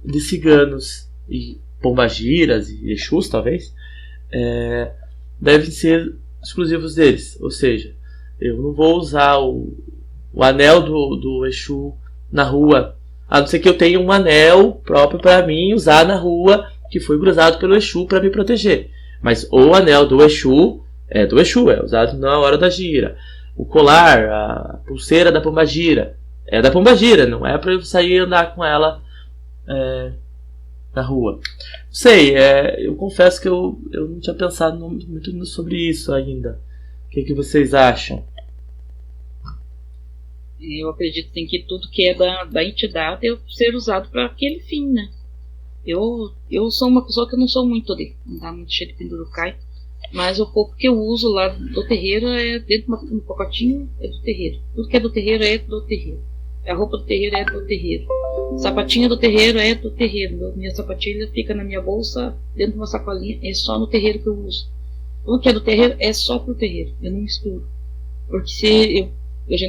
de ciganos e pombagiras e exus, talvez, devem ser exclusivos deles. Ou seja, eu não vou usar o anel do Exu na rua, a não ser que eu tenha um anel próprio para mim usar na rua, que foi cruzado pelo Exu para me proteger. Mas o anel do Exu, é usado na hora da gira. O colar, a pulseira da Pombagira, é da Pombagira, não é para eu sair e andar com ela na rua. Não sei, eu confesso que eu não tinha pensado muito sobre isso ainda. O que vocês acham? Eu acredito assim, que tudo que é da entidade deve ser usado para aquele fim, né? Eu sou uma pessoa que eu não sou muito de andar muito cheio de pendurucai, mas o pouco que eu uso lá do terreiro é dentro de um pacotinho, é do terreiro. Tudo que é do terreiro é do terreiro. A roupa do terreiro é do terreiro. Sapatinha do terreiro é do terreiro. Minha sapatilha fica na minha bolsa, dentro de uma sacolinha, é só no terreiro que eu uso. Tudo que é do terreiro é só pro terreiro, eu não misturo. Porque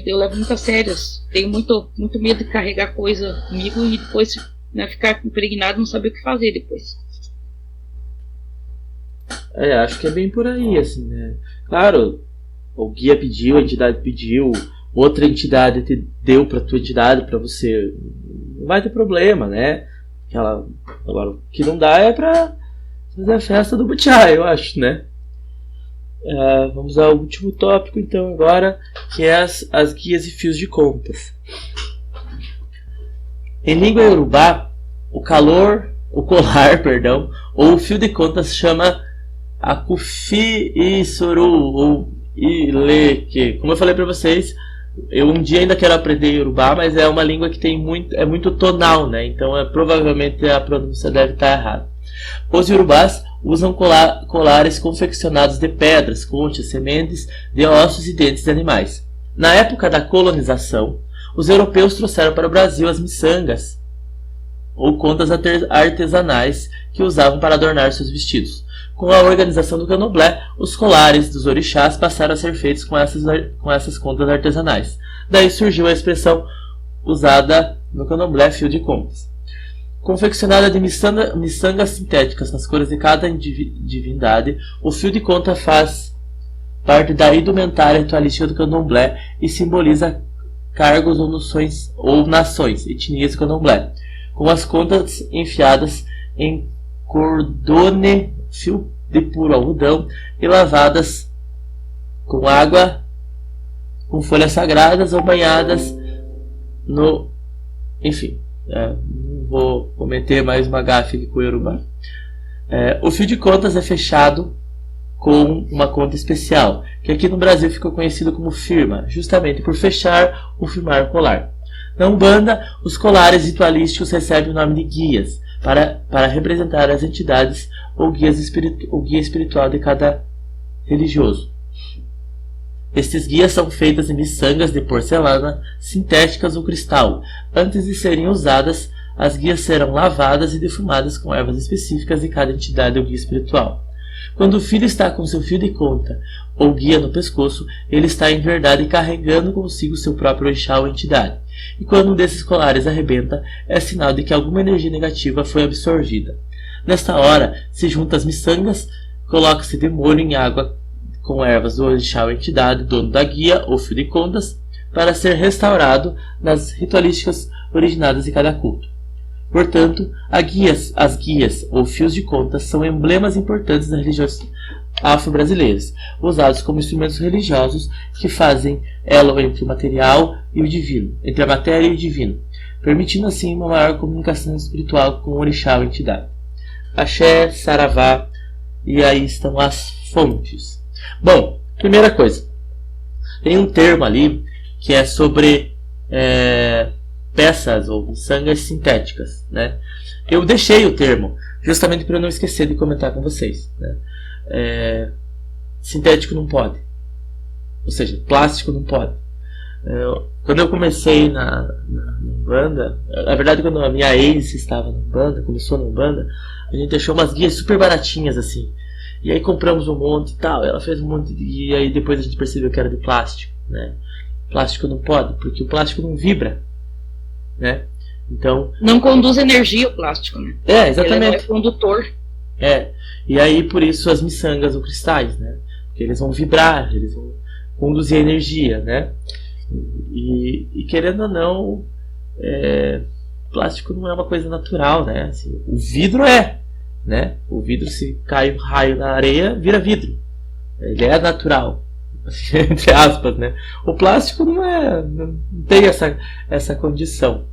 eu levo muito a sério. Tenho muito medo de carregar coisa comigo e depois, né, ficar impregnado e não saber o que fazer depois. Acho que é bem por aí, assim, né? Claro, o guia pediu, a entidade pediu, outra entidade te deu pra tua entidade, pra você, não vai ter problema, né? Agora, o que não dá é pra fazer a festa do Butiá, eu acho, né? Vamos ao último tópico, então, agora, que é as guias e fios de contas. Em língua iorubá, o colar, ou o fio de contas chama Akufi Isuru, ou Ileke. Como eu falei para vocês, eu um dia ainda quero aprender iorubá, mas é uma língua que é muito tonal, né? Então provavelmente a pronúncia deve estar errada. Os iorubás usam colares confeccionados de pedras, conchas, sementes de ossos e dentes de animais. Na época da colonização, os europeus trouxeram para o Brasil as miçangas, ou contas artesanais que usavam para adornar seus vestidos. Com a organização do candomblé, os colares dos orixás passaram a ser feitos com essas contas artesanais. Daí surgiu a expressão usada no candomblé, fio de contas. Confeccionada de miçangas sintéticas nas cores de cada divindade, o fio de conta faz parte da indumentária ritualística do candomblé e simboliza cargos ou nações, etnias do candomblé, com as contas enfiadas em cordone, fio de puro algodão, e lavadas com água, com folhas sagradas ou banhadas no... Enfim, não vou cometer mais uma gafe aqui com o iorubá. O fio de contas é fechado com uma conta especial, que aqui no Brasil ficou conhecido como firma, justamente por fechar ou firmar o colar. Na Umbanda, os colares ritualísticos recebem o nome de guias, para representar as entidades ou guia espiritual de cada religioso. Estes guias são feitos em miçangas de porcelana, sintéticas ou cristal. Antes de serem usadas, as guias serão lavadas e defumadas com ervas específicas de cada entidade ou guia espiritual. Quando o filho está com seu fio de conta ou guia no pescoço, ele está em verdade carregando consigo seu próprio orixá ou entidade. E quando um desses colares arrebenta, é sinal de que alguma energia negativa foi absorvida. Nesta hora, se junta as miçangas, coloca-se de molho em água com ervas do orixá ou entidade, dono da guia ou fio de contas, para ser restaurado nas ritualísticas originadas de cada culto. Portanto, as guias ou fios de contas são emblemas importantes das religiões afro-brasileiras, usados como instrumentos religiosos que fazem elo entre o material e o divino, entre a matéria e o divino, permitindo assim uma maior comunicação espiritual com o orixá ou entidade. Axé, Saravá, e aí estão as fontes. Bom, primeira coisa, tem um termo ali que é sobre peças ou miçangas sintéticas, né? Eu deixei o termo justamente para eu não esquecer de comentar com vocês, né? Sintético não pode, ou seja, plástico não pode. Quando eu comecei na Umbanda, na verdade quando a minha ex estava na Umbanda, começou na Umbanda, a gente achou umas guias super baratinhas assim, e aí compramos um monte e tal, ela fez um monte e aí depois a gente percebeu que era de plástico, né? Plástico não pode, porque o plástico não vibra, né? Então, não conduz energia o plástico, né? Exatamente. Ele é condutor. E aí por isso as miçangas ou cristais, né? Porque eles vão vibrar, eles vão conduzir a energia, né? E querendo ou não, plástico não é uma coisa natural, né? Assim, o vidro né? O vidro, se cai um raio na areia, vira vidro. Ele é natural, entre aspas, né? O plástico não tem essa condição.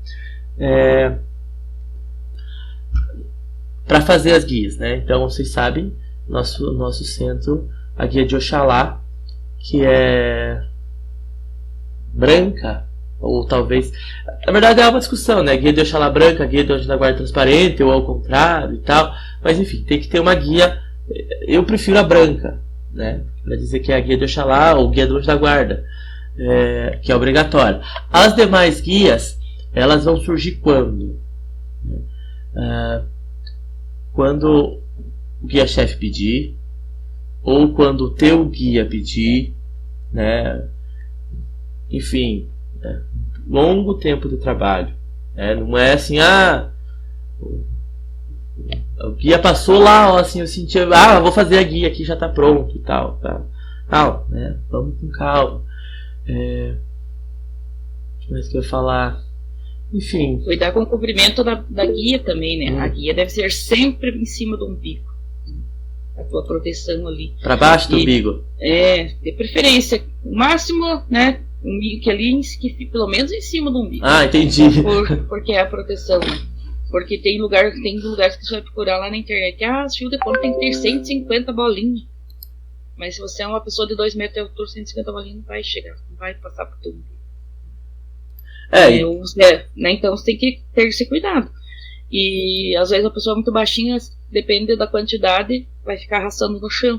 Para fazer as guias, né? Então vocês sabem, nosso centro, a guia de Oxalá, que é branca, ou talvez, na verdade é uma discussão, né? Guia de Oxalá branca, guia de Anjo da Guarda transparente, ou ao contrário e tal. Mas enfim, tem que ter uma guia. Eu prefiro a branca, né? Para dizer que é a guia de Oxalá ou guia do Anjo da Guarda, que é obrigatória. As demais guias, elas vão surgir quando? Quando o guia-chefe pedir, ou quando o teu guia pedir, né? Enfim, longo tempo de trabalho, né? Não é assim, o guia passou lá, assim, eu senti, vou fazer a guia aqui, já tá pronto e tal, né? Vamos com calma. O que mais que eu ia falar? Enfim. Cuidar com o comprimento da guia também, né? A guia deve ser sempre em cima do umbigo. A tua proteção ali. Para baixo do umbigo? De preferência. O máximo, né? Umbigo que ali, que pelo menos em cima do umbigo. Entendi. Porque é a proteção, né? Porque tem lugares que você vai procurar lá na internet. Fio de couro tem que ter 150 bolinhas. Mas se você é uma pessoa de 2 metros de altura, 150 bolinhas não vai chegar. Não vai passar por tudo. Né? Então você tem que ter esse cuidado. E às vezes a pessoa muito baixinha, depende da quantidade, vai ficar arrastando no chão.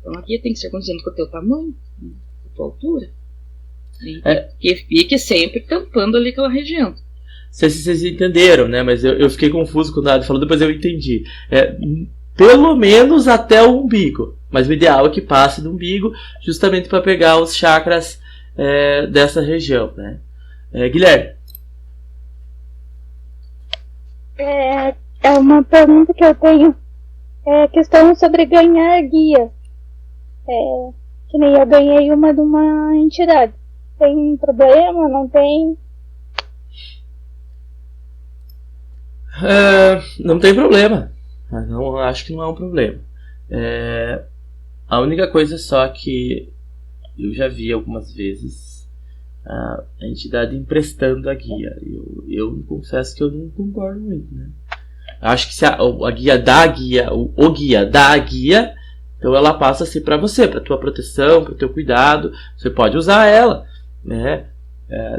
Então aqui tem que ser condizente com o teu tamanho, com a tua altura. E fique sempre tampando ali aquela região. Não sei se vocês entenderam, né? Mas eu fiquei confuso quando a Adi falou, depois eu entendi. Pelo menos até o umbigo. Mas o ideal é que passe do umbigo, justamente para pegar os chakras dessa região, né? Guilherme. É uma pergunta que eu tenho. É questão sobre ganhar guia. Que nem eu ganhei uma de uma entidade. Tem problema? Não tem? Não tem problema. Não, acho que não é um problema. A única coisa só que eu já vi algumas vezes a entidade emprestando a guia. Eu confesso que eu não concordo muito, né? Acho que se a guia dá a guia, o guia dá a guia, então ela passa a ser para você, para tua proteção, para o teu cuidado. Você pode usar ela, né?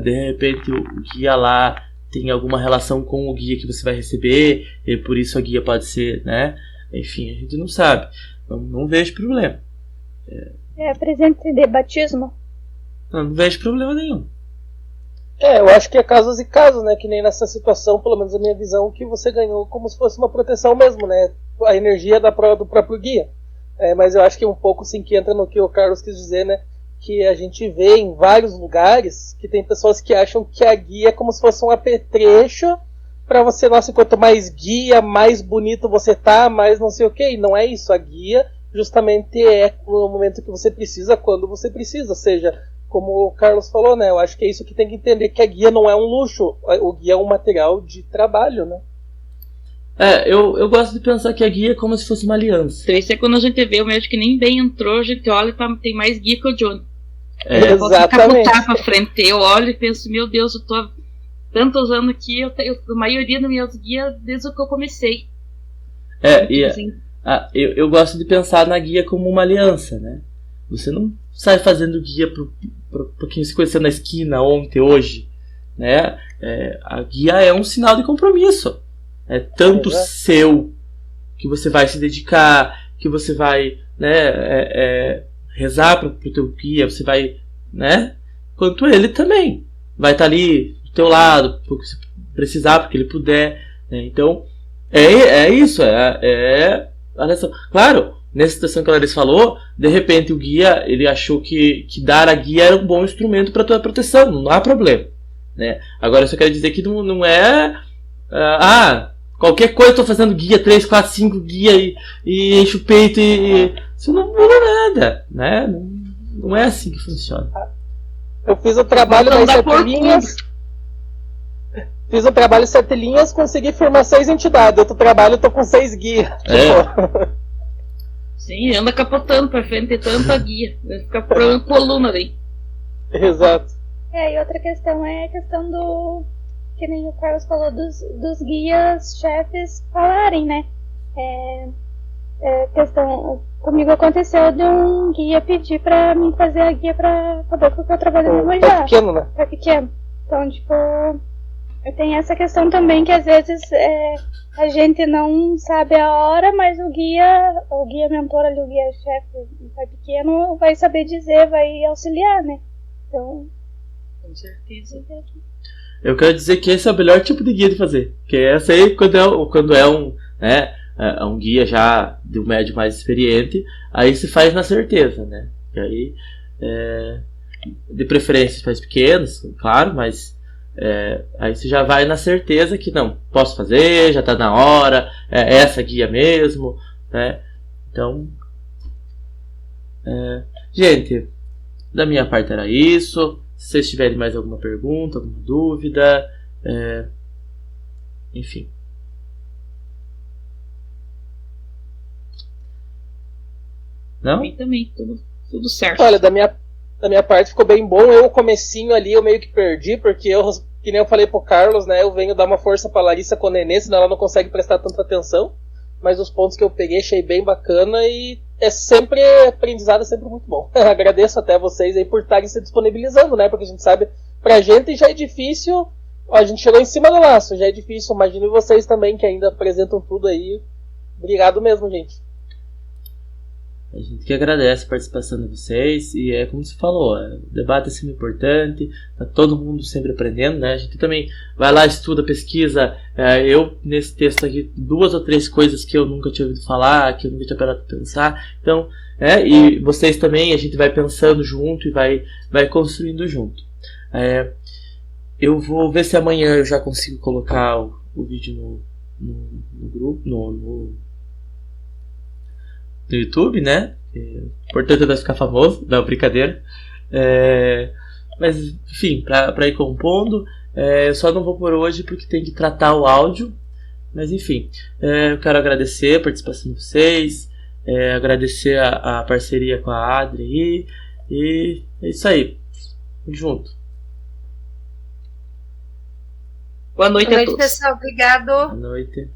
De repente o guia lá tem alguma relação com o guia que você vai receber, e por isso a guia pode ser, né? Enfim, a gente não sabe. Não vejo problema. Presente de batismo? Não vejo problema nenhum. Eu acho que é casos e casos, né? Que nem nessa situação, pelo menos a minha visão, que você ganhou como se fosse uma proteção mesmo, né? A energia do próprio guia. Mas eu acho que um pouco sim que entra no que o Carlos quis dizer, né? Que a gente vê em vários lugares que tem pessoas que acham que a guia é como se fosse um apetrecho para você, nossa, quanto mais guia, mais bonito você tá, mais não sei o que. E não é isso. A guia justamente é no momento que você precisa, quando você precisa. Ou seja, como o Carlos falou, né? Eu acho que é isso que tem que entender, que a guia não é um luxo. O guia é um material de trabalho, né? Eu gosto de pensar que a guia é como se fosse uma aliança. Então, isso é quando a gente vê o médico que nem bem entrou, a gente olha e tem mais guia que o Johnny. Eu posso capotar pra frente. Eu olho e penso, meu Deus, eu tô tantos anos aqui, a maioria das minhas guias desde que eu comecei. Eu gosto de pensar na guia como uma aliança, né? Você não sai fazendo guia pra quem se conheceu na esquina ontem, hoje, né? A guia é um sinal de compromisso. É tanto seu que você vai se dedicar, que você vai, né, rezar pro teu guia, você vai, né? Quanto ele também vai estar ali do teu lado, porque você precisar, porque ele puder, né? Então, isso, claro, nessa situação que a Larissa falou, de repente o guia, ele achou que dar a guia era um bom instrumento para tua proteção, não há problema, né? Agora eu só quero dizer que não é Qualquer coisa eu tô fazendo guia, 3, 4, 5 guia e encho o peito e isso não muda nada, né? Não é assim que funciona. Eu fiz o trabalho das 7 linhas. Fiz o trabalho 7 linhas, consegui firmar 6 entidades. Outro trabalho eu tô com 6 guias. Sim, anda capotando pra frente tanta guia. Vai ficar por coluna daí. Exato. E outra questão é a questão do... Que nem o Carlos falou dos guias chefes falarem, né? Questão... Comigo aconteceu de um guia pedir pra mim fazer a guia pra boca que eu trabalho no Manjá. Tá pequeno, né? Tá pequeno. Então, tipo... Tem essa questão também que às vezes a gente não sabe a hora, mas o guia mentor ali, o guia chefe, pai pequeno, vai saber dizer, vai auxiliar, né? Então... Com certeza. Eu quero dizer que esse é o melhor tipo de guia de fazer. Que essa aí, quando é um, né, um guia já de um médio mais experiente, aí se faz na certeza, né? E aí, de preferência faz pequenos, claro, mas aí você já vai na certeza que não, posso fazer, já tá na hora, é essa guia mesmo, né? Então, gente, da minha parte era isso. Se vocês tiverem mais alguma pergunta, alguma dúvida, enfim. Não? Pra mim também, tudo certo. Olha, da minha parte ficou bem bom. O comecinho ali eu meio que perdi, porque que nem eu falei pro Carlos, né? Eu venho dar uma força pra Larissa com o Nenê, senão ela não consegue prestar tanta atenção. Mas os pontos que eu peguei achei bem bacana e aprendizado é sempre muito bom. Agradeço até vocês aí por estarem se disponibilizando, né? Porque a gente sabe, pra gente já é difícil, a gente chegou em cima do laço, já é difícil. Imagine vocês também que ainda apresentam tudo aí. Obrigado mesmo, gente. A gente que agradece a participação de vocês e como você falou, o debate é sempre importante, tá todo mundo sempre aprendendo, né? A gente também vai lá, estuda, pesquisa. Eu, nesse texto aqui, 2 ou 3 coisas que eu nunca tinha ouvido falar, que eu nunca tinha parado para pensar. Então, e vocês também, a gente vai pensando junto e vai construindo junto. Eu vou ver se amanhã eu já consigo colocar o vídeo no grupo, no YouTube, né? O importante é vai ficar famoso, não, brincadeira. Mas, enfim, pra ir compondo, eu só não vou por hoje porque tem que tratar o áudio. Mas, enfim, eu quero agradecer a participação de vocês, agradecer a parceria com a Adri e é isso aí. Vamos junto. Boa noite a todos. Pessoal. Obrigado. Boa noite.